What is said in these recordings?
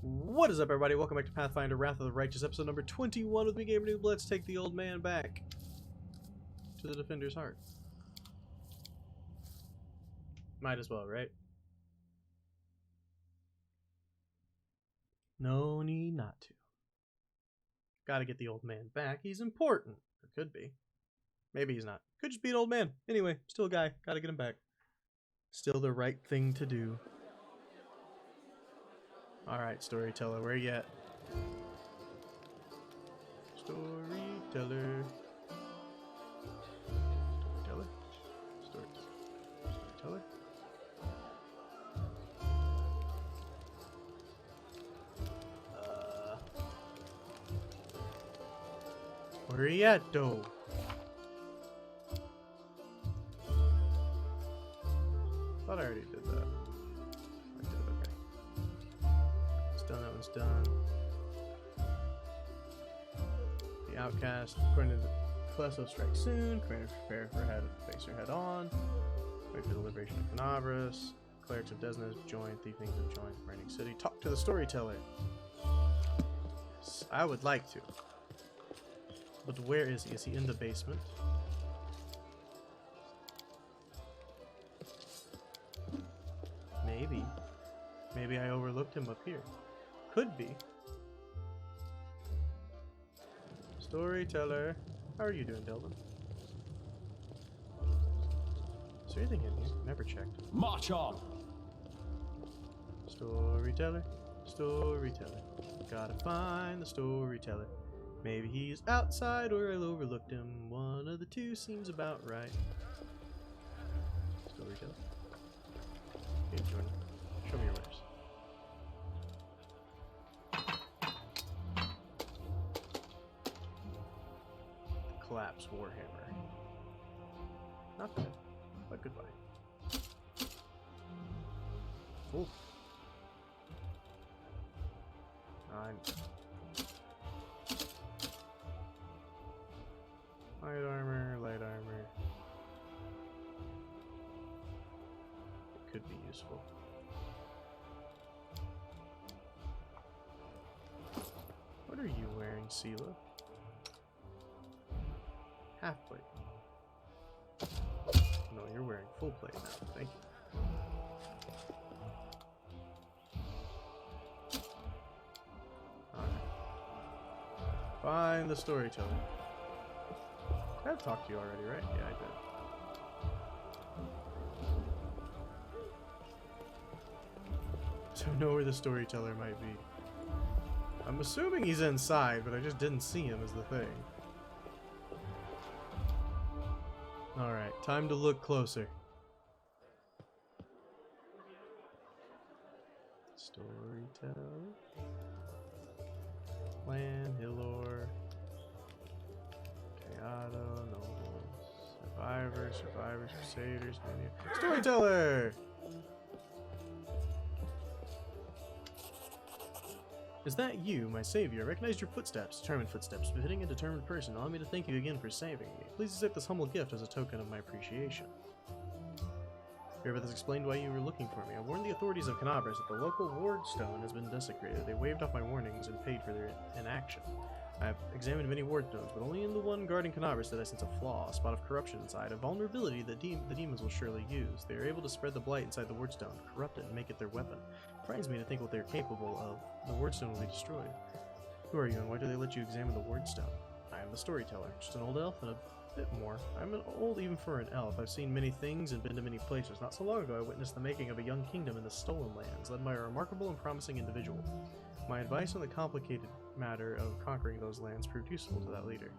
What is up, everybody? Welcome back to Pathfinder Wrath of the Righteous, episode number 21 with me, GamerKnoob. Let's take the old man back to the Defender's Heart. Might as well, right? No need not to. Gotta get the old man back. He's important. Or could be. Maybe he's not. Could just be an old man. Anyway, still a guy. Gotta get him back. Still the right thing to do. Alright, Storyteller, where you at? Storyteller. Storyteller? Where you at, though? Thought I already did that. I did, okay. It's done, that one's done. The Outcast, according to the class will strike soon. Prepare for face her head on. Wait for the liberation of Canabras. Clerics of Desna join, Thieflings have joined Burning City. Talk to the Storyteller. Yes, I would like to. But where is he? Is he in the basement? Maybe. Maybe I overlooked him up here. Could be. Storyteller. How are you doing, Delvin? Is there anything in here? Never checked. March on! Storyteller. Storyteller. Gotta find the Storyteller. Maybe he's outside or I overlooked him. One of the two seems about right. Storyteller. Hey, Jordan. Show me your wares. The Collapse Warhammer. Not bad, but goodbye. Ooh. Light armor, light armor. It could be useful. What are you wearing, Sela? Half plate. No, you're wearing full plate now. Thank you. Alright. Find the Storyteller. I've talked to you already, right? Yeah, I did. So I know where the Storyteller might be. I'm assuming he's inside, but I just didn't see him is the thing. Alright, time to look closer. Storyteller. Clan, Hillor. Nobles, survivors, crusaders, Storyteller! Is that you, my savior? I recognized your footsteps, determined footsteps, befitting a determined person. Allow me to thank you again for saving me. Please accept this humble gift as a token of my appreciation. Herewith has explained why you were looking for me. I warned the authorities of Canabras that the local ward stone has been desecrated. They waved off my warnings and paid for their inaction. I have examined many ward stones, but only in the one guarding Canabras did I sense a flaw, a spot of corruption inside, a vulnerability that the demons will surely use. They are able to spread the blight inside the ward stone, corrupt it, and make it their weapon. It frightens me to think what they are capable of. The ward stone will be destroyed. Who are you, and why do they let you examine the ward stone? I am the Storyteller, just an old elf and a bit more. I'm an old even for an elf. I've seen many things and been to many places. Not so long ago I witnessed the making of a young kingdom in the Stolen Lands, led by a remarkable and promising individual. My advice on the complicated matter of conquering those lands proved useful to that leader.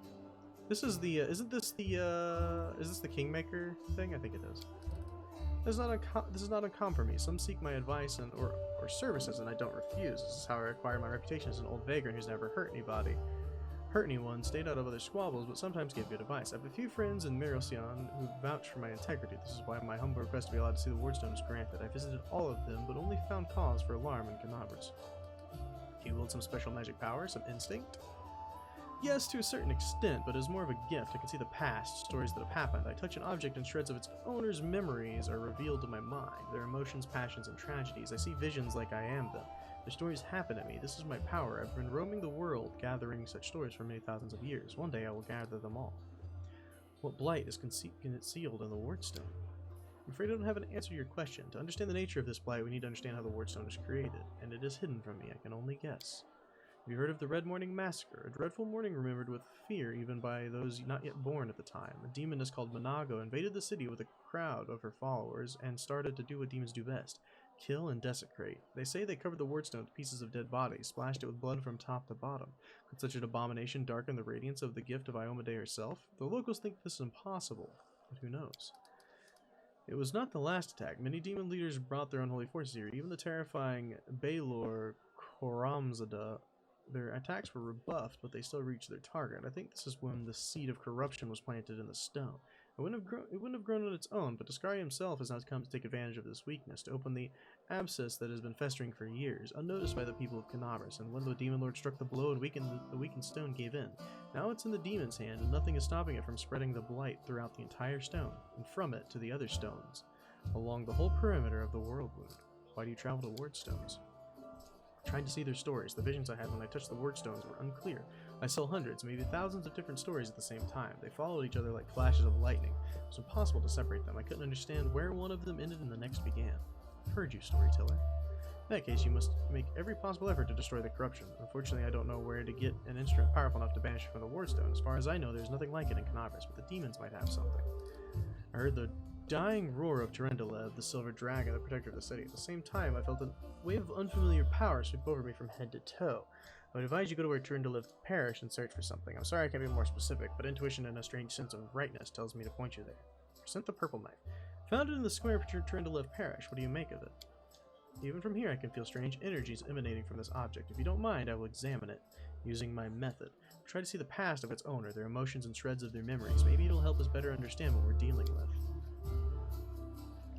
This is the, is this the Kingmaker thing? I think it is. This is not uncommon for me. Some seek my advice or services, and I don't refuse. This is how I acquired my reputation as an old vagrant who's never hurt anybody. Hurt anyone, stayed out of other squabbles, but sometimes gave good advice. I have a few friends in Mirosian who vouch for my integrity. This is why my humble request to be allowed to see the wardstone is granted. I visited all of them, but only found cause for alarm in Canabras. Do you wield some special magic power, some instinct? Yes, to a certain extent, but as more of a gift. I can see the past, stories that have happened. I touch an object and shreds of its owner's memories are revealed to my mind. Their emotions, passions, and tragedies. I see visions like I am them. Their stories happen to me. This is my power. I've been roaming the world, gathering such stories for many thousands of years. One day I will gather them all. What blight is concealed in the Wardstone? I'm afraid I don't have an answer to your question. To understand the nature of this blight, we need to understand how the Wardstone is created, and it is hidden from me. I can only guess. Have you heard of the Red Morning Massacre? A dreadful morning remembered with fear even by those not yet born at the time. A demoness called Monago invaded the city with a crowd of her followers and started to do what demons do best. Kill and desecrate. They say they covered the Wardstone with pieces of dead bodies, splashed it with blood from top to bottom. Could such an abomination darken the radiance of the gift of Iomedae herself? The locals think this is impossible, but who knows? It was not the last attack. Many demon leaders brought their unholy forces here. Even the terrifying Baylor Koramzada. Their attacks were rebuffed, but they still reached their target. I think this is when the seed of corruption was planted in the stone. It wouldn't have grown on its own, but Discari himself has now come to take advantage of this weakness, to open the abscess that has been festering for years, unnoticed by the people of Canabras, and when the demon lord struck the blow and the weakened stone gave in. Now it's in the demon's hand, and nothing is stopping it from spreading the blight throughout the entire stone, and from it to the other stones, along the whole perimeter of the Worldwound. Why do you travel to Wardstones? Trying to see their stories. The visions I had when I touched the Wardstones were unclear. I saw hundreds, maybe thousands of different stories at the same time. They followed each other like flashes of lightning. It was impossible to separate them. I couldn't understand where one of them ended and the next began. I've heard you, Storyteller. In that case, you must make every possible effort to destroy the corruption. Unfortunately, I don't know where to get an instrument powerful enough to banish it from the Wardstone. As far as I know, there's nothing like it in Canabras, but the demons might have something. I heard the dying roar of Terendelev, the silver dragon, the protector of the city. At the same time, I felt a wave of unfamiliar power sweep over me from head to toe. I would advise you go to where Terendelev perished and search for something. I'm sorry I can't be more specific, but intuition and a strange sense of rightness tells me to point you there. Present the purple knife. Found it in the square where Terendelev perished. What do you make of it? Even from here I can feel strange energies emanating from this object. If you don't mind, I will examine it, using my method. Try to see the past of its owner, their emotions and shreds of their memories. Maybe it'll help us better understand what we're dealing with.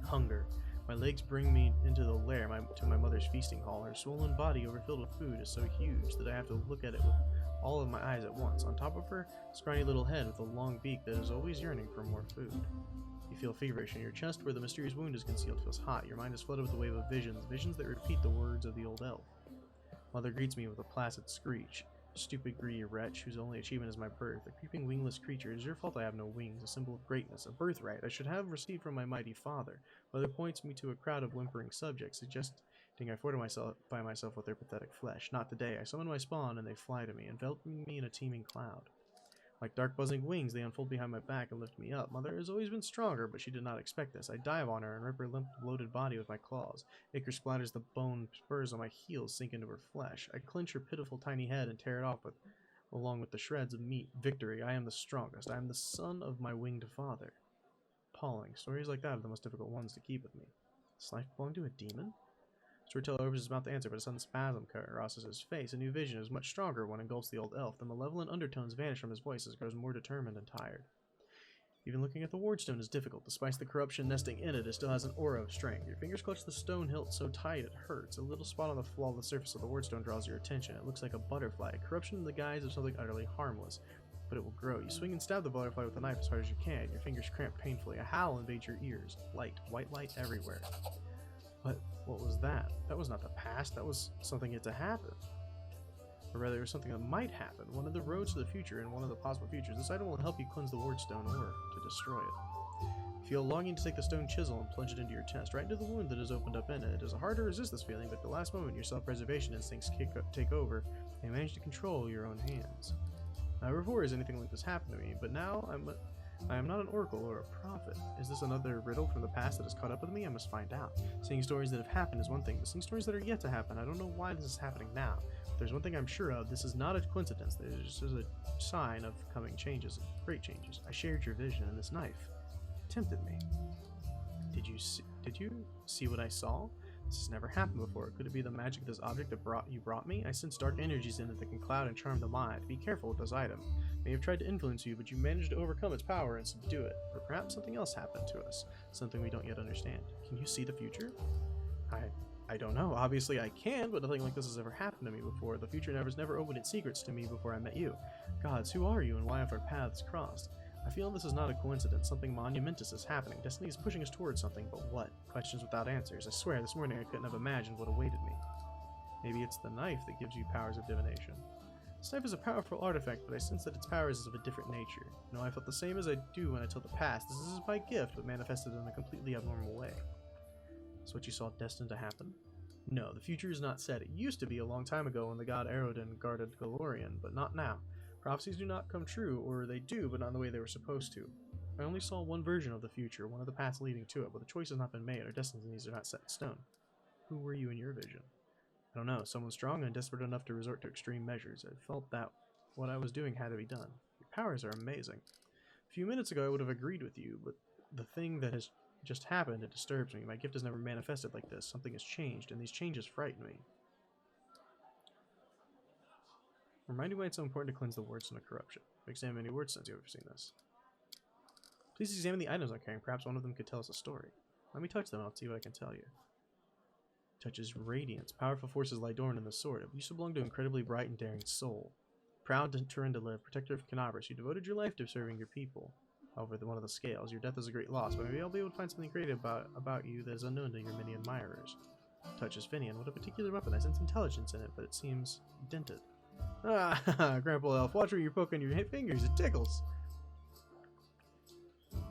Hunger. My legs bring me into the lair, to my mother's feasting hall. Her swollen body overfilled with food is so huge that I have to look at it with all of my eyes at once. On top of her, scrawny little head with a long beak that is always yearning for more food. You feel feverish, and your chest where the mysterious wound is concealed feels hot. Your mind is flooded with a wave of visions, visions that repeat the words of the old elf. Mother greets me with a placid screech. Stupid, greedy wretch, whose only achievement is my birth. A creeping wingless creature. It is your fault I have no wings, a symbol of greatness, a birthright I should have received from my mighty father. Mother points me to a crowd of whimpering subjects, suggesting I fortify myself with their pathetic flesh. Not today. I summon my spawn, and they fly to me, enveloping me in a teeming cloud. Like dark buzzing wings, they unfold behind my back and lift me up. Mother has always been stronger, but she did not expect this. I dive on her and rip her limp, bloated body with my claws. Ichor splatters the bone spurs on my heels sink into her flesh. I clench her pitiful tiny head and tear it off along with the shreds of meat. Victory, I am the strongest. I am the son of my winged father. Appalling. Stories like that are the most difficult ones to keep with me. Does life belong to a demon? Storyteller opens his mouth to answer, but a sudden spasm crosses his face. A new vision is much stronger one engulfs the old elf. The malevolent undertones vanish from his voice as he grows more determined and tired. Even looking at the Wardstone is difficult. Despite the corruption nesting in it, it still has an aura of strength. Your fingers clutch the stone hilt so tight it hurts. A little spot on the flawless surface of the Wardstone draws your attention. It looks like a butterfly, corruption in the guise of something utterly harmless. But it will grow. You swing and stab the butterfly with a knife as hard as you can. Your fingers cramp painfully. A howl invades your ears. Light, white light everywhere. What was that? That was not the past. That was something yet to happen. Or rather, it was something that might happen. One of the roads to the future and one of the possible futures. This item will help you cleanse the Wardstone or to destroy it. Feel a longing to take the stone chisel and plunge it into your chest, right into the wound that is opened up in it. It is hard to resist this feeling, but at the last moment your self-preservation instincts take over and you manage to control your own hands. Never before has anything like this happened to me, but now I am not an oracle or a prophet. Is this another riddle from the past that has caught up with me? I must find out. Seeing stories that have happened is one thing, but seeing stories that are yet to happen, I don't know why this is happening now. If there's one thing I'm sure of, this is not a coincidence. This is a sign of coming changes, great changes. I shared your vision, and this knife tempted me. Did you see what I saw? This has never happened before. Could it be the magic of this object that you brought me? I sense dark energies in it that can cloud and charm the mind. Be careful with this item. It may have tried to influence you, but you managed to overcome its power and subdue it. Or perhaps something else happened to us, something we don't yet understand. Can you see the future? I don't know. Obviously I can, but nothing like this has ever happened to me before. The future never opened its secrets to me before I met you. Gods, who are you and why have our paths crossed? I feel this is not a coincidence. Something monumentous is happening. Destiny is pushing us towards something, but what? Questions without answers. I swear, this morning I couldn't have imagined what awaited me. Maybe it's the knife that gives you powers of divination. This knife is a powerful artifact, but I sense that its powers is of a different nature. No, I felt the same as I do when I tell the past. This is my gift, but manifested in a completely abnormal way. Is what you saw destined to happen? No, the future is not set. It used to be a long time ago when the god Aerodin guarded Galorian, but not now. Prophecies do not come true, or they do, but not in the way they were supposed to. I only saw one version of the future, one of the paths leading to it, but the choice has not been made. Our destinies are not set in stone. Who were you in your vision? I don't know. Someone strong and desperate enough to resort to extreme measures. I felt that what I was doing had to be done. Your powers are amazing. A few minutes ago I would have agreed with you, but the thing that has just happened, it disturbs me. My gift has never manifested like this. Something has changed, and these changes frighten me. Remind me why it's so important to cleanse the wards from the corruption. Examine any wards since you've ever seen this. Please examine the items I'm carrying. Perhaps one of them could tell us a story. Let me touch them and I'll see what I can tell you. Touches radiance. Powerful forces lie dormant in the sword. It used to belong to an incredibly bright and daring soul. Proud to turn to live, protector of Canabras, you devoted your life to serving your people. However, one of the scales. Your death is a great loss, but maybe I'll be able to find something great about you that is unknown to your many admirers. Touches Finian. What a particular weapon. I sense intelligence in it, but it seems dented. Ah, Grandpa Elf, watch where you're poking your fingers. It tickles.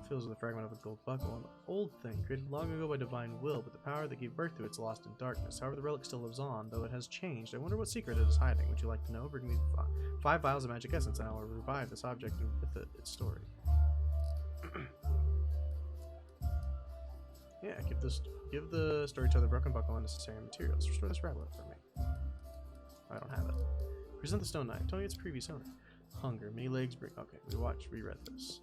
Fills with a fragment of a gold buckle, an old thing created long ago by divine will, but the power that gave birth to it's lost in darkness. However, the relic still lives on, though it has changed. I wonder what secret it is hiding. Would you like to know? Bring me 5 vials of magic essence, and I will revive this object and with it its story. Yeah, give the Storyteller broken buckle and necessary materials. Restore this rabbit for me. I don't have it. Present the stone knife. Tell me its previous owner. Hunger. Many legs bring. Okay, reread this.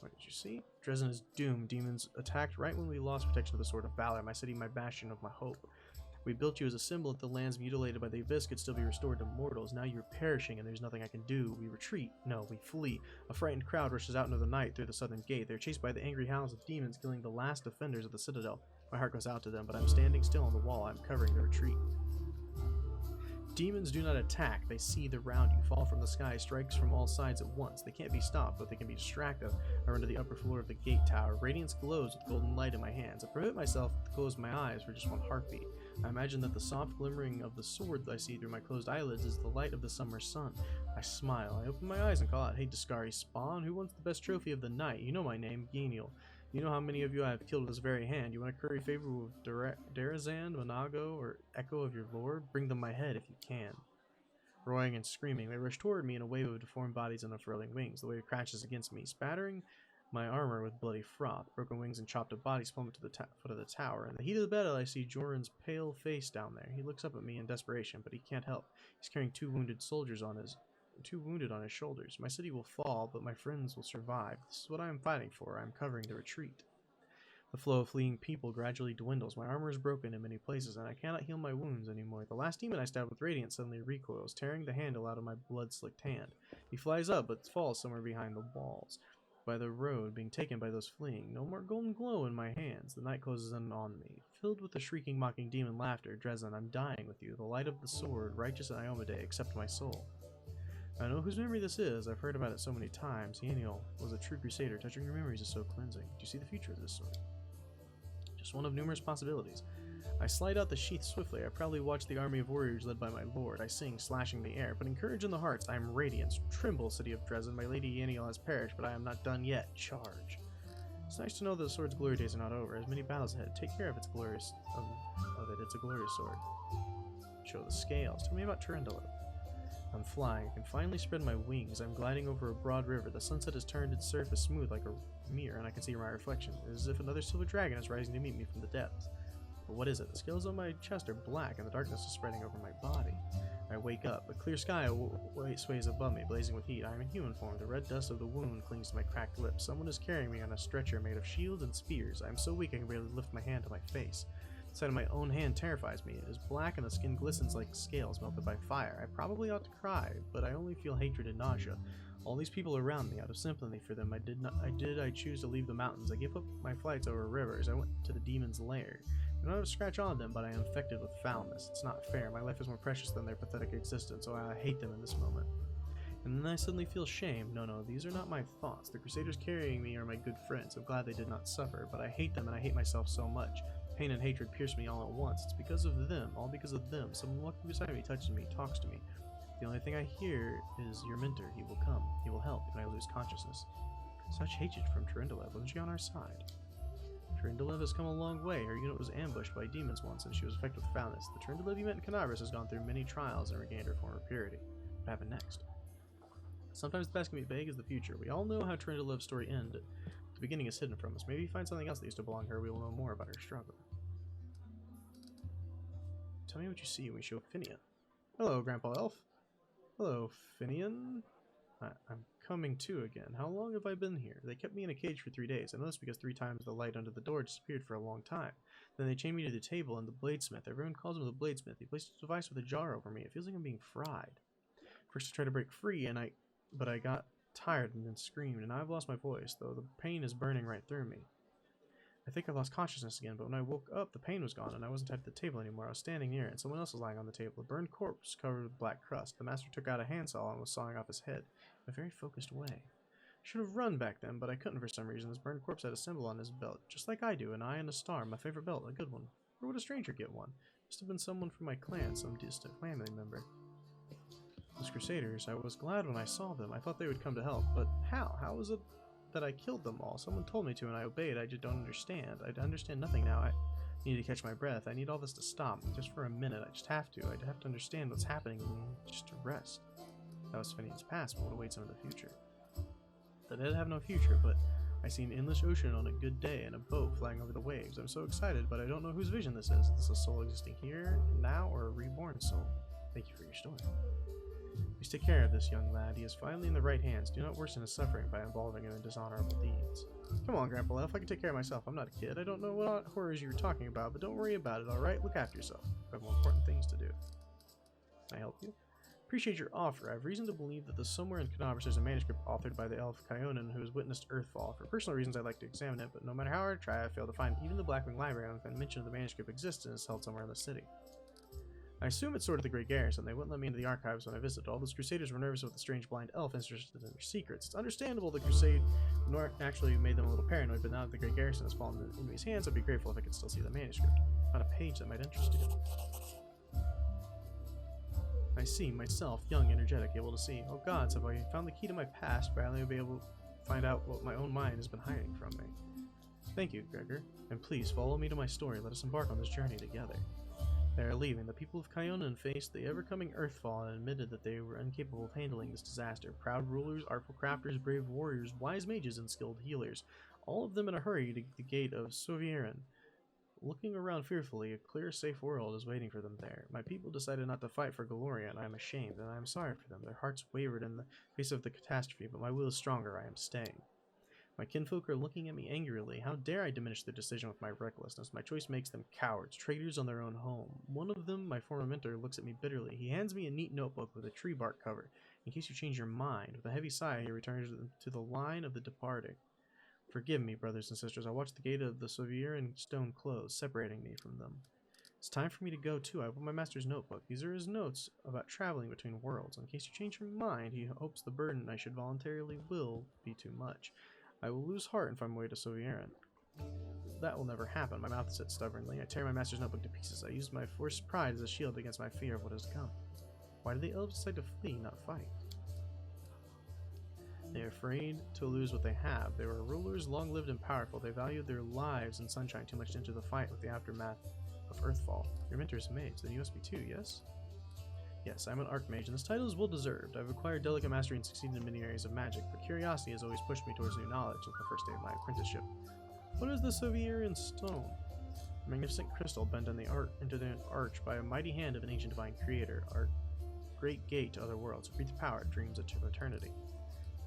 What did you see? Dresden is doomed. Demons attacked right when we lost protection of the Sword of Valor. My city, my bastion of my hope. We built you as a symbol that the lands mutilated by the abyss could still be restored to mortals. Now you're perishing and there's nothing I can do. We retreat. No, we flee. A frightened crowd rushes out into the night through the southern gate. They're chased by the angry howls of demons, killing the last defenders of the citadel. My heart goes out to them, but I'm standing still on the wall. I'm covering the retreat. Demons do not attack. They seethe around you, fall from the sky, strikes from all sides at once. They can't be stopped, but they can be distracted. I run to the upper floor of the gate tower. Radiance glows with golden light in my hands. I permit myself to close my eyes for just one heartbeat. I imagine that the soft glimmering of the sword that I see through my closed eyelids is the light of the summer sun. I smile. I open my eyes and call out, "Hey, Discari Spawn, who wants the best trophy of the night? You know my name, Genial. You know how many of you I have killed with this very hand. You want to curry favor with Darazan, Monago, or Echo of your lord? Bring them my head if you can." Roaring and screaming, they rush toward me in a wave of deformed bodies and unfurling wings. The wave crashes against me, spattering my armor with bloody froth. Broken wings and chopped up bodies plummet to the foot of the tower. In the heat of the battle, I see Joran's pale face down there. He looks up at me in desperation, but he can't help. He's carrying two wounded on his shoulders. My city will fall, but my friends will survive. This is what I am fighting for. I am covering the retreat. The flow of fleeing people gradually dwindles. My armor is broken in many places, and I cannot heal my wounds anymore. The last demon I stabbed with radiance suddenly recoils, tearing the handle out of my blood-slicked hand. He flies up, but falls somewhere behind the walls, by the road, being taken by those fleeing. No more golden glow in my hands. The night closes in on me. Filled with the shrieking, mocking demon laughter, Dresden, I'm dying with you. The light of the sword, righteous Iomade, accept my soul. I know whose memory this is. I've heard about it so many times. Haniel was a true crusader. Touching your memories is so cleansing. Do you see the future of this sword? Just one of numerous possibilities. I slide out the sheath swiftly. I proudly watch the army of warriors led by my lord. I sing, slashing the air. Putting courage in the hearts, I am radiant. Tremble, city of Dresden. My lady Yaniel has perished, but I am not done yet. Charge. It's nice to know that the sword's glory days are not over. As many battles ahead. Take care of its glorious It's a glorious sword. Show the scales. Tell me about Turandula. I'm flying. I can finally spread my wings. I'm gliding over a broad river. The sunset has turned its surface smooth like a mirror, and I can see my reflection. It is as if another silver dragon is rising to meet me from the depths. But what is it? The scales on my chest are black, and the darkness is spreading over my body. I wake up. A clear sky sways above me, blazing with heat. I am in human form. The red dust of the wound clings to my cracked lips. Someone is carrying me on a stretcher made of shields and spears. I am so weak I can barely lift my hand to my face. The sight of my own hand terrifies me. It is black and the skin glistens like scales melted by fire. I probably ought to cry, but I only feel hatred and nausea. All these people around me, out of sympathy for them, I choose to leave the mountains. I gave up my flights over rivers. I went to the demon's lair. I don't have a scratch on them, but I am infected with foulness. It's not fair. My life is more precious than their pathetic existence, so I hate them in this moment. And then I suddenly feel shame. No, these are not my thoughts. The Crusaders carrying me are my good friends. I'm glad they did not suffer, but I hate them and I hate myself so much. Pain and hatred pierce me all at once. It's because of them, all because of them. Someone walking beside me touches me, talks to me. The only thing I hear is your mentor. He will come. He will help if I lose consciousness. Such hatred from Tyrindalev. Wasn't she on our side? Tyrindalev has come a long way. Her unit was ambushed by demons once, and she was affected with foulness. The Tyrindalev you met in Canabras has gone through many trials and regained her former purity. What happened next? Sometimes the past can be vague as the future. We all know how Tyrindalev's story ended. The beginning is hidden from us. Maybe you find something else that used to belong to her. We will know more about her struggle. Tell me what you see when we show Finian. Hello, Grandpa Elf. Hello, Finian. I'm coming to again. How long have I been here? They kept me in a cage for 3 days. I know this because 3 times the light under the door disappeared for a long time. Then they chained me to the table and the bladesmith. Everyone calls him the bladesmith. He placed a device with a jar over me. It feels like I'm being fried. First I tried to break free, but I got tired and then screamed, and I've lost my voice, though the pain is burning right through me. I think I've lost consciousness again, but when I woke up, the pain was gone, and I wasn't tied to the table anymore. I was standing near it, and someone else was lying on the table, a burned corpse covered with black crust. The master took out a handsaw and was sawing off his head in a very focused way. I should have run back then, but I couldn't for some reason. This burned corpse had a symbol on his belt, just like I do, an eye and a star, my favorite belt, a good one. Where would a stranger get one? Must have been someone from my clan, some distant family member. Those Crusaders, I was glad when I saw them. I thought they would come to help, but how? How was it that I killed them all? Someone told me to and I obeyed. I just don't understand. I understand nothing now. I need to catch my breath. I need all this to stop. Just for a minute. I just have to. I have to understand what's happening and just to rest. That was Finian's past, but what awaits him in the future? The dead have no future, but I see an endless ocean on a good day and a boat flying over the waves. I'm so excited, but I don't know whose vision this is. Is this a soul existing here, now, or a reborn soul? Thank you for your story. Please take care of this young lad. He is finally in the right hands. Do not worsen his suffering by involving him in dishonorable deeds. Come on, Grandpa Elf. I can take care of myself. I'm not a kid. I don't know what horrors you were talking about, but don't worry about it, alright? Look after yourself. I have more important things to do. Can I help you? Appreciate your offer. I have reason to believe that somewhere in Canabras there's a manuscript authored by the elf Kyonan who has witnessed Earthfall. For personal reasons, I'd like to examine it, but no matter how hard I try, I fail to find even the Blackwing Library and mention of the manuscript exists and is held somewhere in the city. I assume it's sort of the Great Garrison. They wouldn't let me into the archives when I visited. All those Crusaders were nervous with the strange blind elf interested in their secrets. It's understandable the Crusade naturally made them a little paranoid, but now that the Great Garrison has fallen into enemy's hands, I'd be grateful if I could still see the manuscript. On a page that might interest you. I see myself, young, energetic, able to see. Oh gods, have I found the key to my past, but I'll be able to find out what my own mind has been hiding from me. Thank you, Gregor, and please follow me to my story. Let us embark on this journey together. They are leaving. The people of Kyonan faced the ever-coming Earthfall and admitted that they were incapable of handling this disaster. Proud rulers, artful crafters, brave warriors, wise mages, and skilled healers. All of them in a hurry to the gate of Sovieren. Looking around fearfully, a clear, safe world is waiting for them there. My people decided not to fight for Gloria, and I am ashamed, and I am sorry for them. Their hearts wavered in the face of the catastrophe, but my will is stronger. I am staying. My kinfolk are looking at me angrily. How dare I diminish their decision with my recklessness? My choice makes them cowards, traitors on their own home. One of them, my former mentor, looks at me bitterly. He hands me a neat notebook with a tree bark cover. In case you change your mind. With a heavy sigh, he returns to the line of the departing. Forgive me, brothers and sisters. I watched the gate of the Sovieren stone close, separating me from them. It's time for me to go, too. I opened my master's notebook. These are his notes about traveling between worlds. In case you change your mind, he hopes the burden I should voluntarily will be too much. I will lose heart and find my way to Sovieren. That will never happen. My mouth said stubbornly. I tear my master's notebook to pieces. I used my forced pride as a shield against my fear of what has come. Why did the elves decide to flee, not fight? They are afraid to lose what they have. They were rulers, long-lived and powerful. They valued their lives and sunshine too much into the fight with the aftermath of Earthfall. Your mentor is a mage, then you must be too, yes? Yes, I'm an archmage, and this title is well-deserved. I've acquired delicate mastery and succeeded in many areas of magic, but curiosity has always pushed me towards new knowledge since the first day of my apprenticeship. What is the Sovieren stone? A magnificent crystal bent into the arch by a mighty hand of an ancient divine creator. Our great gate to other worlds. It breathes power, dreams of eternity.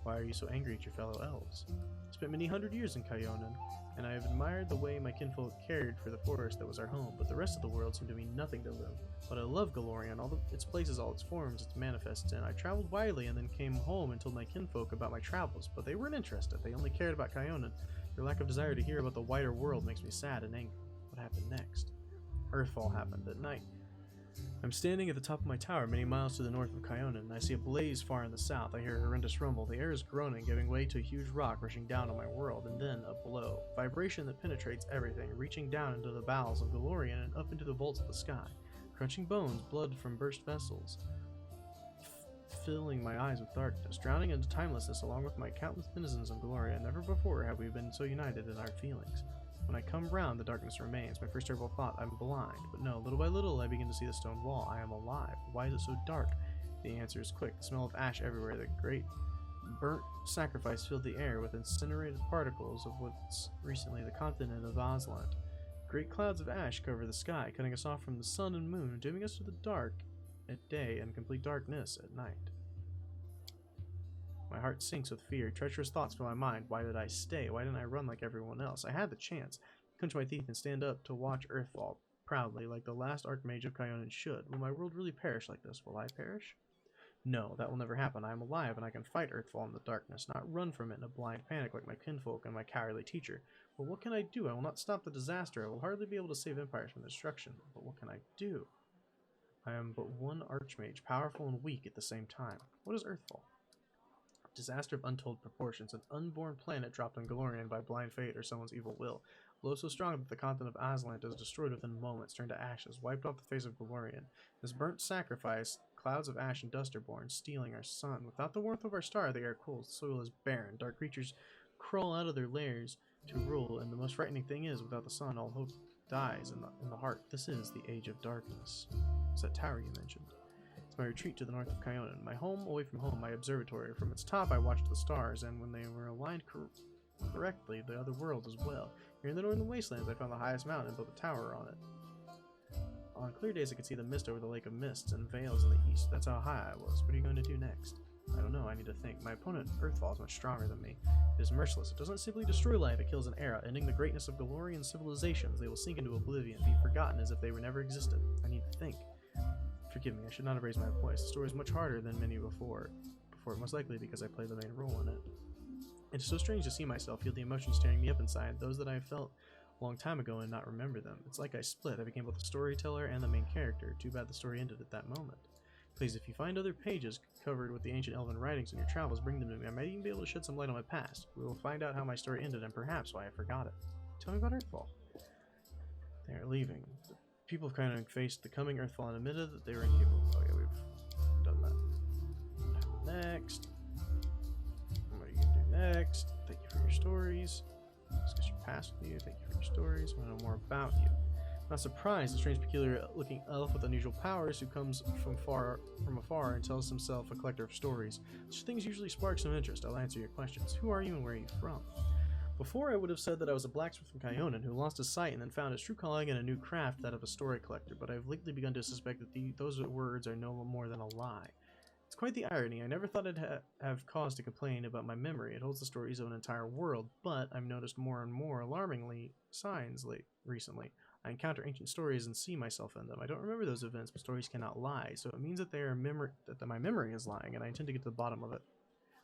Why are you so angry at your fellow elves? I spent many hundred years in Kyonin, and I have admired the way my kinfolk cared for the forest that was our home, but the rest of the world seemed to mean nothing to them. But I love Golorion, its places, all its forms, its manifests, and I traveled widely and then came home and told my kinfolk about my travels, but they weren't interested. They only cared about Kyonin. Their lack of desire to hear about the wider world makes me sad and angry. What happened next? Earthfall happened at night. I'm standing at the top of my tower many miles to the north of Kyonin. I see a blaze far in the south. I hear a horrendous rumble. The air is groaning, giving way to a huge rock rushing down on my world, and then a blow. Vibration that penetrates everything, reaching down into the bowels of Golorion and up into the vaults of the sky. Crunching bones, blood from burst vessels, filling my eyes with darkness, drowning into timelessness along with my countless denizens of Golorion. Never before have we been so united in our feelings. When I come round, the darkness remains. My first terrible thought, I'm blind. But no, little by little, I begin to see the stone wall. I am alive. Why is it so dark? The answer is quick. The smell of ash everywhere. The great burnt sacrifice filled the air with incinerated particles of what's recently the continent of Aslant. Great clouds of ash cover the sky, cutting us off from the sun and moon, dooming us to the dark at day and complete darkness at night. My heart sinks with fear. Treacherous thoughts fill my mind. Why did I stay? Why didn't I run like everyone else? I had the chance. Clench my teeth and stand up to watch Earthfall, proudly, like the last Archmage of Kyonin should. Will my world really perish like this? Will I perish? No, that will never happen. I am alive, and I can fight Earthfall in the darkness, not run from it in a blind panic like my kinfolk and my cowardly teacher. But what can I do? I will not stop the disaster. I will hardly be able to save empires from destruction. But what can I do? I am but one Archmage, powerful and weak at the same time. What is Earthfall? Disaster of untold proportions, an unborn planet dropped on Golorion by blind fate or someone's evil will. A blow so strong that the continent of Aslant is destroyed within moments, turned to ashes, wiped off the face of Golorion. This burnt sacrifice, clouds of ash and dust are born, stealing our sun. Without the warmth of our star, the air cools, the soil is barren, dark creatures crawl out of their lairs to rule, and the most frightening thing is, without the sun, all hope dies in the heart. This is the Age of Darkness. It's that tower you mentioned. It's my retreat to the north of Kyonin, my home away from home, my observatory. From its top I watched the stars, and when they were aligned correctly, the other worlds as well. Here in the northern wastelands I found the highest mountain and built a tower on it. On clear days I could see the mist over the lake of mists and veils in the east. That's how high I was. What are you going to do next? I don't know, I need to think. My opponent, Earthfall, is much stronger than me. It is merciless. It doesn't simply destroy life, it kills an era, ending the greatness of Golorian civilizations. They will sink into oblivion, be forgotten as if they were never existed. I need to think. Forgive me, I should not have raised my voice. The story is much harder than many before, most likely because I play the main role in it. It is so strange to see myself, feel the emotions tearing me up inside, those that I have felt a long time ago and not remember them. It's like I split. I became both the storyteller and the main character. Too bad the story ended at that moment. Please, if you find other pages covered with the ancient elven writings in your travels, bring them to me. I might even be able to shed some light on my past. We will find out how my story ended and perhaps why I forgot it. Tell me about Earthfall. They are leaving. The people of Kyonin faced the coming Earthfall and admitted that they were incapable. Oh yeah, we've done that. Next. What are you going to do next? Thank you for your stories. Discuss your past with you. Thank you for your stories. I want to know more about you. Not surprised, a strange, peculiar-looking elf with unusual powers who comes from afar and tells himself a collector of stories. Such things usually spark some interest. I'll answer your questions. Who are you and where are you from? Before, I would have said that I was a blacksmith from Kyonin who lost his sight and then found his true calling in a new craft, that of a story collector, but I've lately begun to suspect that those words are no more than a lie. It's quite the irony. I never thought I'd have cause to complain about my memory. It holds the stories of an entire world, but I've noticed more and more alarmingly signs recently. I encounter ancient stories and see myself in them. I don't remember those events, but stories cannot lie, so it means that my memory is lying, and I intend to get to the bottom of it.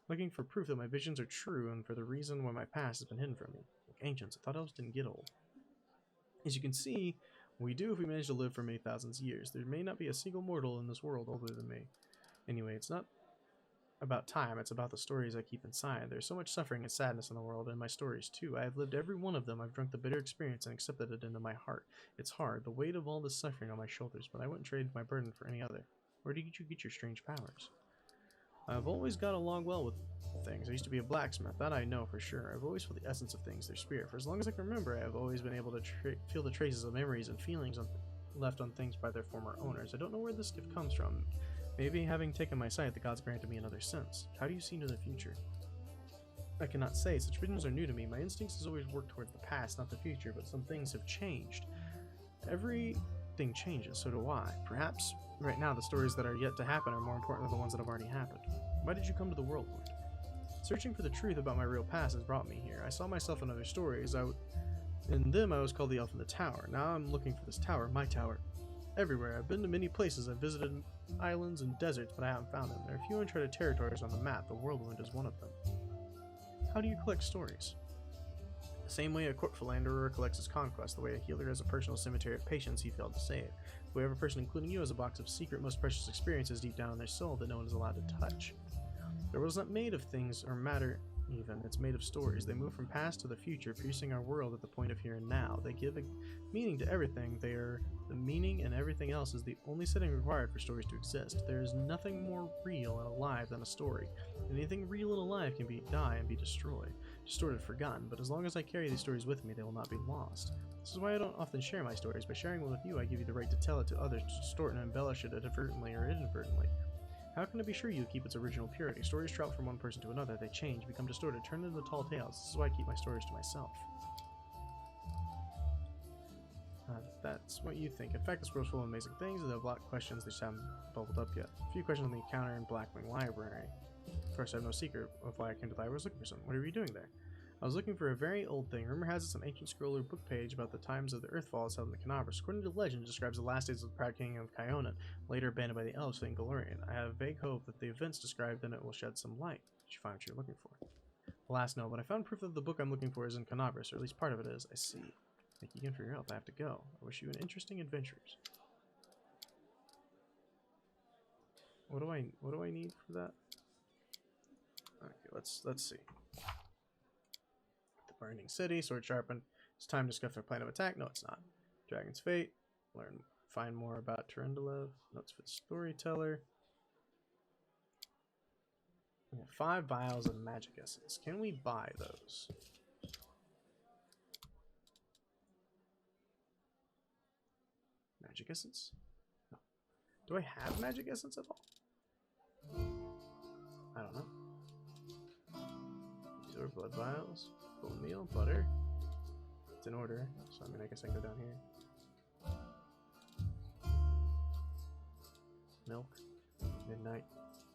Looking for proof that my visions are true, and for the reason why my past has been hidden from me. Like ancients, I thought elves didn't get old. As you can see, we do if we manage to live for many thousands of years. There may not be a single mortal in this world older than me. Anyway, it's not about time, it's about the stories I keep inside. There's so much suffering and sadness in the world, and my stories too. I have lived every one of them. I've drunk the bitter experience and accepted it into my heart. It's hard, the weight of all this suffering on my shoulders, but I wouldn't trade my burden for any other. Where did you get your strange powers? I've always got along well with things. I used to be a blacksmith, that I know for sure. I've always felt the essence of things, their spirit. For as long as I can remember, I've always been able to feel the traces of memories and feelings left on things by their former owners. I don't know where this gift comes from. Maybe having taken my sight, the gods granted me another sense. How do you see into the future? I cannot say. Such visions are new to me. My instincts has always worked towards the past, not the future, but some things have changed. Everything changes, so do I. Perhaps right now the stories that are yet to happen are more important than the ones that have already happened. Why did you come to the Worldwound? Searching for the truth about my real past has brought me here. I saw myself in other stories. In them, I was called the Elf in the Tower. Now I'm looking for this tower, my tower. Everywhere. I've been to many places. I've visited islands and deserts, but I haven't found them. There are few uncharted territories on the map. The Worldwound is one of them. How do you collect stories? The same way a court philanderer collects his conquest, the way a healer has a personal cemetery of patients he failed to save. The way every person, including you, has a box of secret, most precious experiences deep down in their soul that no one is allowed to touch. The world is not made of things or matter even, it's made of stories. They move from past to the future, piercing our world at the point of here and now. They give a meaning to everything. They are the meaning, and everything else is the only setting required for stories to exist. There is nothing more real and alive than a story. Anything real and alive can die and be destroyed, distorted, forgotten, but as long as I carry these stories with me, they will not be lost. This is why I don't often share my stories. By sharing one with you, I give you the right to tell it to others, to distort and embellish it inadvertently or inadvertently. How can I be sure you keep its original purity? Stories travel from one person to another. They change, become distorted, turn into tall tales. This is why I keep my stories to myself. That's what you think. In fact, this world's full of amazing things. They have a lot of questions. They just haven't bubbled up yet. A few questions on the encounter in Blackwing Library. First, I have no secret of why I came to the library. I was looking for something. What are you doing there? I was looking for a very old thing. Rumor has it some ancient scroll or book page about the times of the Earthfall is held in the Canavers. According to legend, it describes the last days of the proud king of Kyonan, later abandoned by the elves in Golarion. I have vague hope that the events described in it will shed some light. Did you find what you're looking for? Alas, no, but I found proof that the book I'm looking for is in Canavers, or at least part of it is. I see. Thank you again for your help. I have to go. I wish you an interesting adventures. What do I need for that? Okay, let's see. Burning City, sword sharpened. It's time to discuss their plan of attack. No, it's not. Dragon's Fate. Find more about Turendelev. Notes for the Storyteller. We have 5 vials of magic essence. Can we buy those? Magic essence? No. Do I have magic essence at all? I don't know. These are blood vials. Full meal, butter. It's in order, so I mean, I guess I can go down here. Milk, midnight,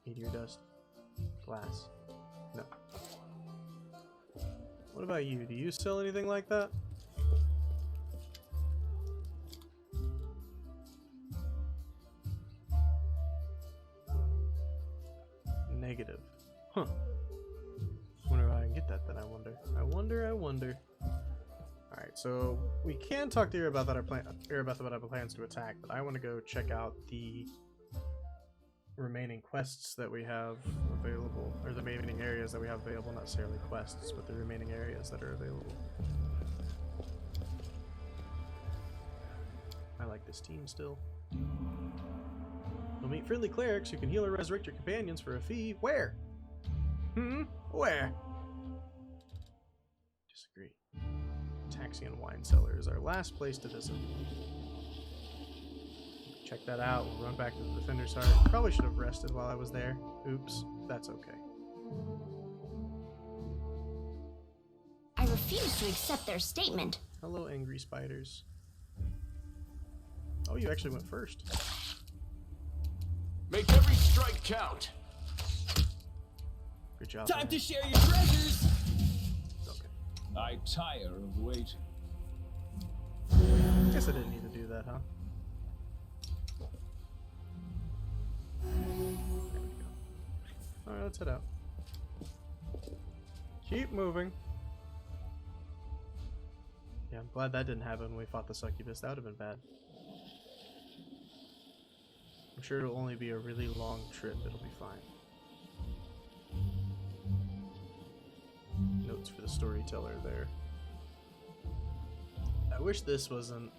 meteor dust, glass. No. What about you? Do you sell anything like that? Negative. Huh. Wonder if I can get that then, I wonder. I wonder. Alright, so we can talk to Erebeth about our plans to attack, but I want to go check out the remaining quests that we have available, or the remaining areas that we have available, not necessarily quests, but the remaining areas that are available. I like this team still. You'll meet friendly clerics who can heal or resurrect your companions for a fee. Where? Where? Disagree. Taxian Wine Cellar is our last place to visit. Check that out. We'll run back to the Defender's Heart. Probably should have rested while I was there. Oops. That's okay. I refuse to accept their statement. Hello, angry spiders. Oh, you actually went first. Make every strike count. Good job. Time to share your treasures. Okay. I tire of waiting. Guess I didn't need to do that, huh? There we go. Alright, let's head out. Keep moving. Yeah, I'm glad that didn't happen when we fought the succubus. That would have been bad. I'm sure it'll only be a really long trip. It'll be fine. Notes for the Storyteller there. I wish this wasn't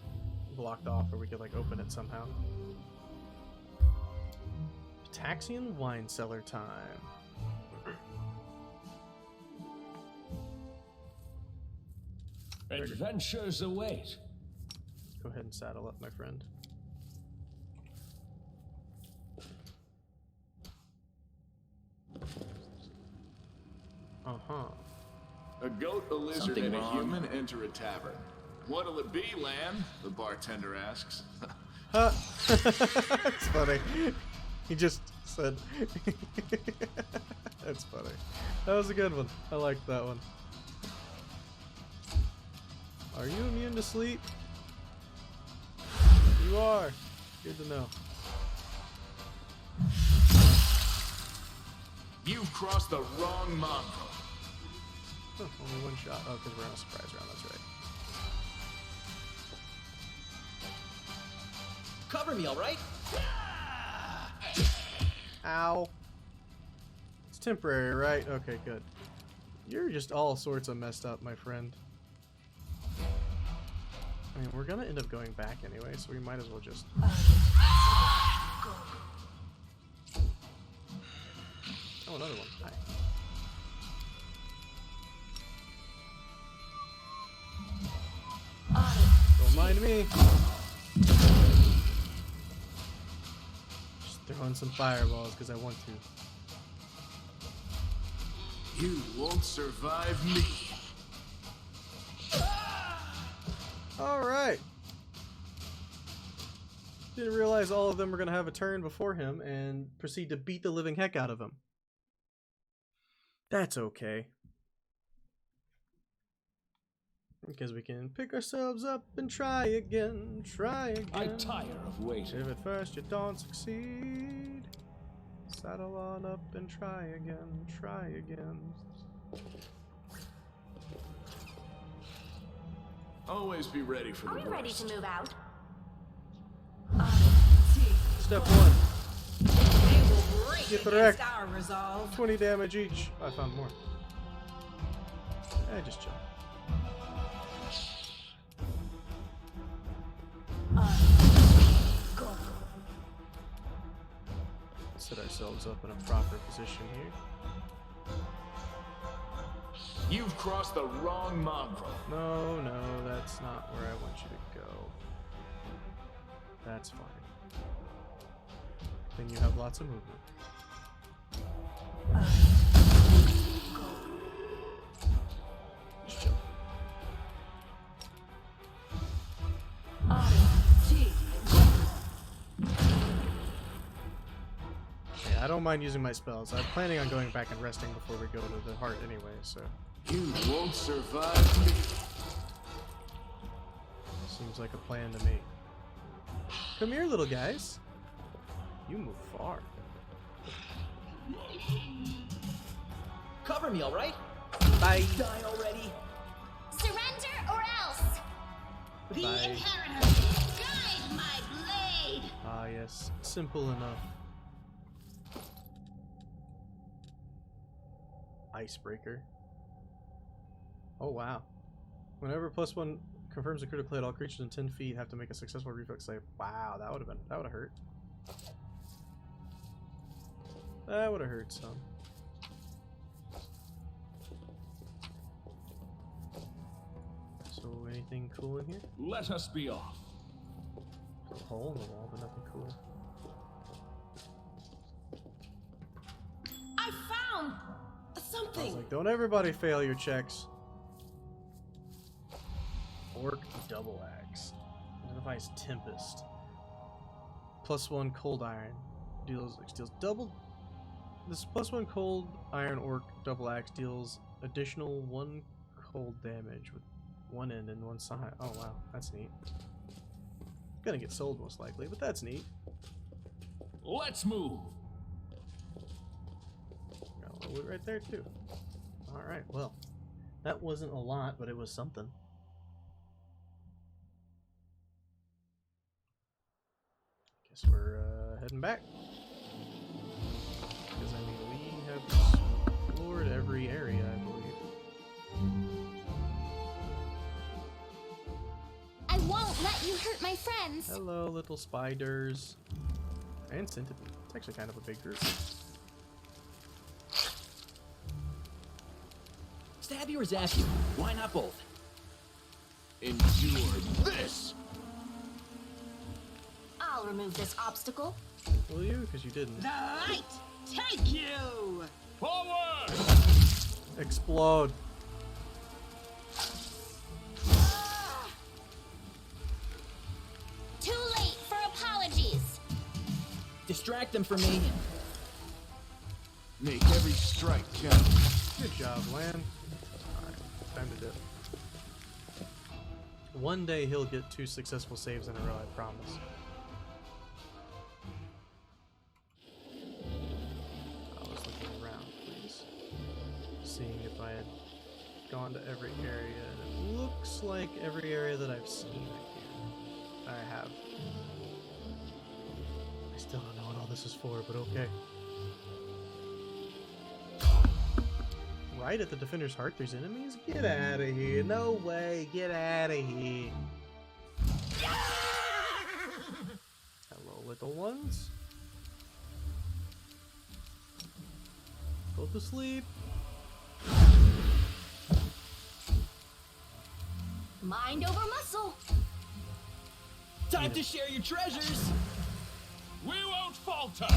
blocked off or we could like open it somehow. Taxian Wine Cellar time. Adventures await. Go ahead and saddle up, my friend. A goat, a lizard, Something and a wrong? human enter a tavern. What'll it be, Lamb? The bartender asks. It's funny. He just said. That's funny. That was a good one. I liked that one. Are you immune to sleep? You are. Good to know. You've crossed the wrong mongrel. Huh, only one shot. Oh, because we're on a surprise round. That's right. Cover me, all right? Ow. It's temporary, right? Okay, good. You're just all sorts of messed up, my friend. I mean, we're gonna end up going back anyway, so we might as well just... Oh, another one. Hi. Don't mind me. Just throwing some fireballs because I want to. You won't survive me. Alright. Didn't realize all of them were going to have a turn before him and proceed to beat the living heck out of him. That's okay. Because we can pick ourselves up and try again, try again. I tire of waiting. If at first you don't succeed, saddle on up and try again, try again. Always be ready for Are the we ready worst. to move out? Step one, They will break Get the against wreck. our resolve. 20 damage each. I found more. Just chill. Set ourselves up in a proper position here. You've crossed the wrong mongrel. No, no, that's not where I want you to go. That's fine. Then you have lots of movement. Just chill. Hey, I don't mind using my spells. I'm planning on going back and resting before we go to the heart anyway, so... You won't survive me. Seems like a plan to me. Come here, little guys. You move far. Cover me, all right? Bye. Die already. Surrender or else! Goodbye. The inheritor, guide my blade! Ah, yes. Simple enough. Icebreaker. Oh, wow. Whenever +1 confirms a critical hit, all creatures in 10 feet have to make a successful reflex save. Wow, that would have hurt. That would have hurt some. So, anything cool in here? Let us be off. A hole in the wall, but nothing cool. I found I was something. like, don't everybody fail your checks. Orc double axe. Identifies Tempest. +1 cold iron. Deals double. This +1 cold iron orc double axe deals additional 1 cold damage with one end and one side. Oh wow, that's neat. Gonna get sold most likely, but that's neat. Let's move. Got a little loot right there too. Alright, well. That wasn't a lot, but it was something. Guess we're heading back. Because I mean, we have explored every area, I believe. I won't let you hurt my friends! Hello, little spiders. And centipede. It's actually kind of a big group. Stab you or zap you? Why not both? Endure this. I'll remove this obstacle. Will you? Because you didn't. The light, take you! Forward! Explode. Too late for apologies! Distract them from me. Make every strike count. Good job, Lan. Alright, time to dip. One day he'll get 2 successful saves in a row, I promise. I was looking around, please. Seeing if I had gone to every area, and it looks like every area that I've seen I have. I still don't know what all this is for, but okay. Right at the defender's heart, there's enemies? Get out of here. No way. Get out of here. Hello, little ones. Go to sleep. Mind over muscle. Time to share your treasures. We won't falter.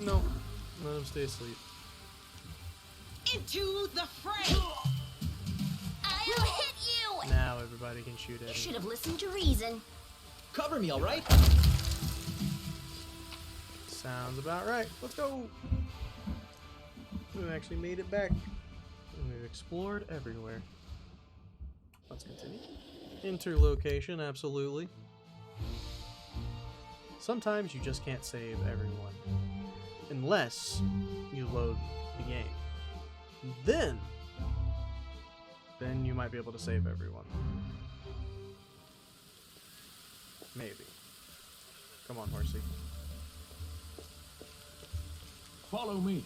No. Let him stay asleep. Into the fray! I'll hit you. Now everybody can shoot at You him. should have listened to reason. Cover me, all right? Sounds about right. Let's go. We've actually made it back. And we've explored everywhere. Let's continue. Interlocation, absolutely. Sometimes you just can't save everyone. Unless you load the game. Then you might be able to save everyone. Maybe. Come on, horsey. Follow me.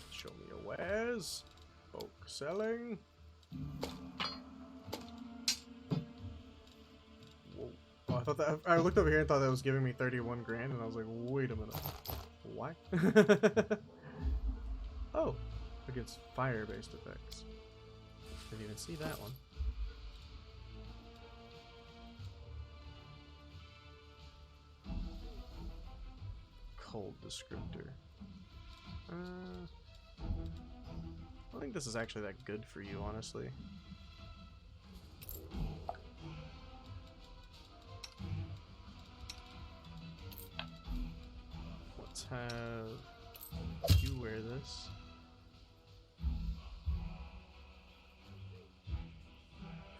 Show me your wares. Folk selling. Whoa. Oh, I thought that I looked over here and thought that was giving me 31 grand, and I was like, wait a minute. Why? Oh, against fire-based effects. Didn't even see that one. Cold descriptor. I don't think this is actually that good for you, honestly. Let's have you wear this.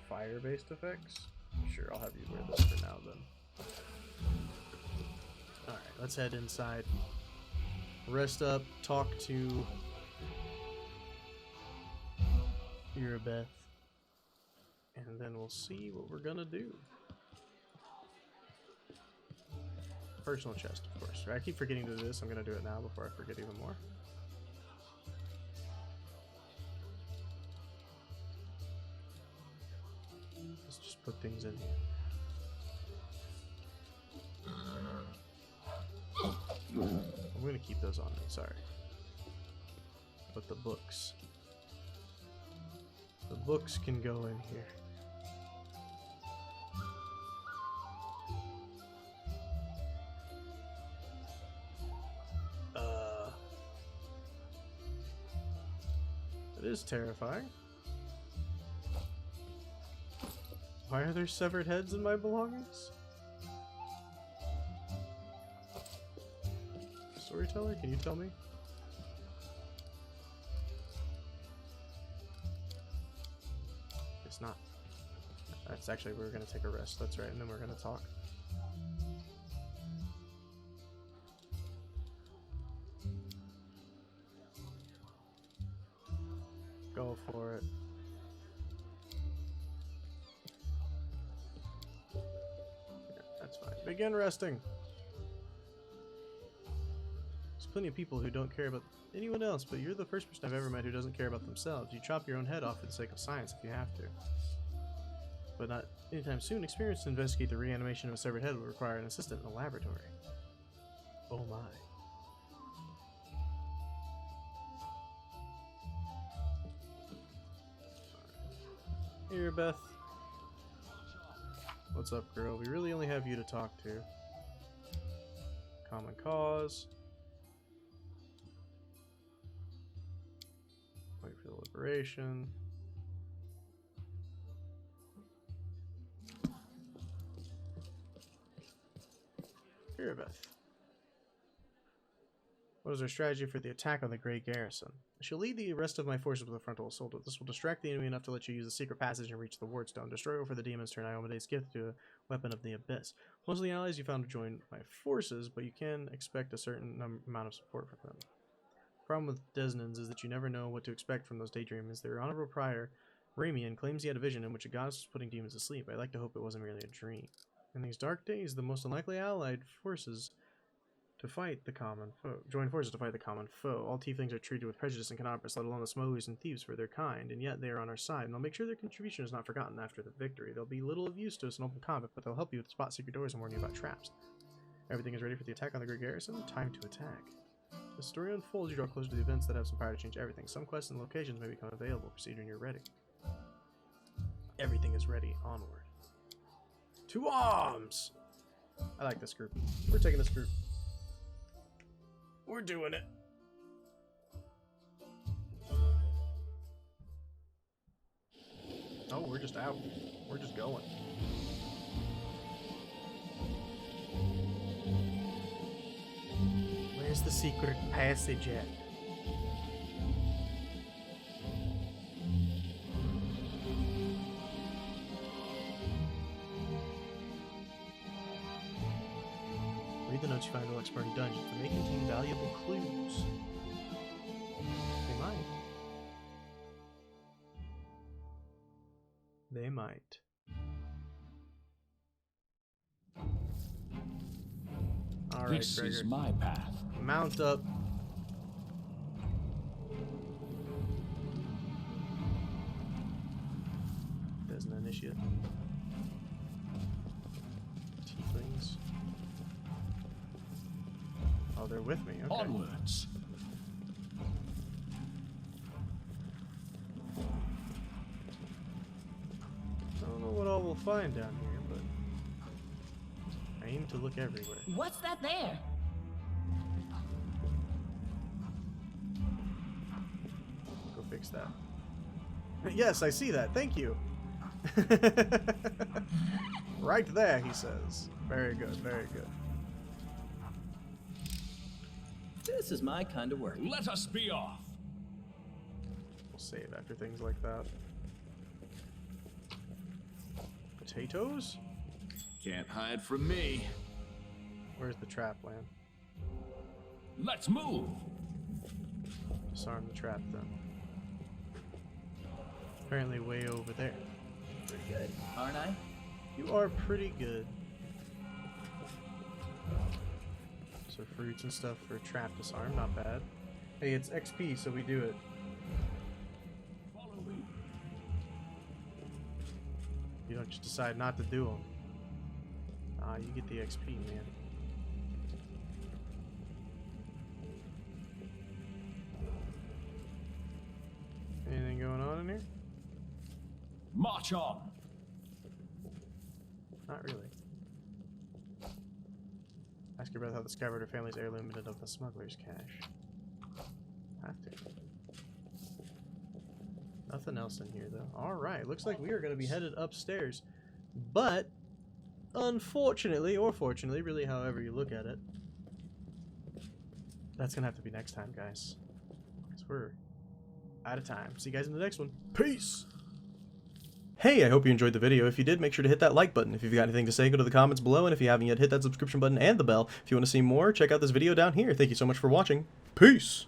Fire-based effects? Sure, I'll have you wear this for now then. Alright, let's head inside. Rest up, talk to Beth, and then we'll see what we're gonna do. Personal chest, of course. I keep forgetting to do this. I'm gonna do it now before I forget even more. Let's just put things in here. I'm gonna keep those on me, sorry. But the books. The books can go in here. It is terrifying. Why are there severed heads in my belongings? Storyteller, can you tell me? It's not. That's actually, we're gonna take a rest, that's right, and then we're gonna talk. Go for it. Yeah, that's fine. Begin resting. There's plenty of people who don't care about anyone else, but you're the first person I've ever met who doesn't care about themselves. You chop your own head off for the sake of science if you have to. But not anytime soon. Experience to investigate the reanimation of a severed head will require an assistant in the laboratory. Oh my. Here, Beth. What's up, girl? We really only have you to talk to. Common cause. Wait for the liberation. Irabeth. What is our strategy for the attack on the Grey Garrison? I shall lead the rest of my forces with a frontal assault. This will distract the enemy enough to let you use the secret passage and reach the Wardstone. Destroy over the demons, turn Iomede's gift to a weapon of the abyss. Most of the allies you found to join my forces, but you can expect a certain amount of support from them. The problem with Desnans is that you never know what to expect from those daydreamers. Their honorable prior, Ramian, claims he had a vision in which a goddess was putting demons to sleep. I like to hope it wasn't merely a dream. In these dark days, the most unlikely allied forces to fight the common foe. Join forces to fight the common foe. All tieflings are treated with prejudice and cannot let alone the smugglers and thieves for their kind, and yet they are on our side, and I'll make sure their contribution is not forgotten after the victory. They'll be little of use to us in open combat, but they'll help you with spot secret doors and warn you about traps. Everything is ready for the attack on the Great Garrison. Time to attack. As the story unfolds, you draw closer to the events that have some power to change everything. Some quests and locations may become available. Proceed when you're ready. Everything is ready. Onward. To arms! I like this group. We're taking this group. We're doing it. Oh, we're just out. We're just going. Where's the secret passage at? Read the notes you find while exploring dungeons. They may contain valuable clues. They might. They might. Alright, This Gregor. is my path. Mount up. There's an initiate. Tieflings. Oh, they're with me. Okay. Onwards. I don't know what all we'll find down here, but I aim to look everywhere. What's that there? Go fix that. Yes, I see that. Thank you. Right there, he says. Very good, very good. This is my kind of work. Let us be off. We'll save after things like that. Potatoes? Can't hide from me. Where's the trap land? Let's move. Disarm the trap then. Apparently way over there. Pretty good, aren't I? You are pretty good. So fruits and stuff for trap disarm, not bad. Hey, it's XP, so we do it. Follow me. You don't just decide not to do them. Ah, you get the XP, man. Anything going on in here? March on. Not really. Ask your brother how discovered her family's heirloom ended up in the smuggler's cache. Have to. Nothing else in here though. Alright, looks like we are going to be headed upstairs. But, unfortunately, or fortunately, really however you look at it, that's going to have to be next time, guys. Because we're out of time. See you guys in the next one. Peace! Hey, I hope you enjoyed the video. If you did, make sure to hit that like button. If you've got anything to say, go to the comments below. And if you haven't yet, hit that subscription button and the bell. If you want to see more, check out this video down here. Thank you so much for watching. Peace!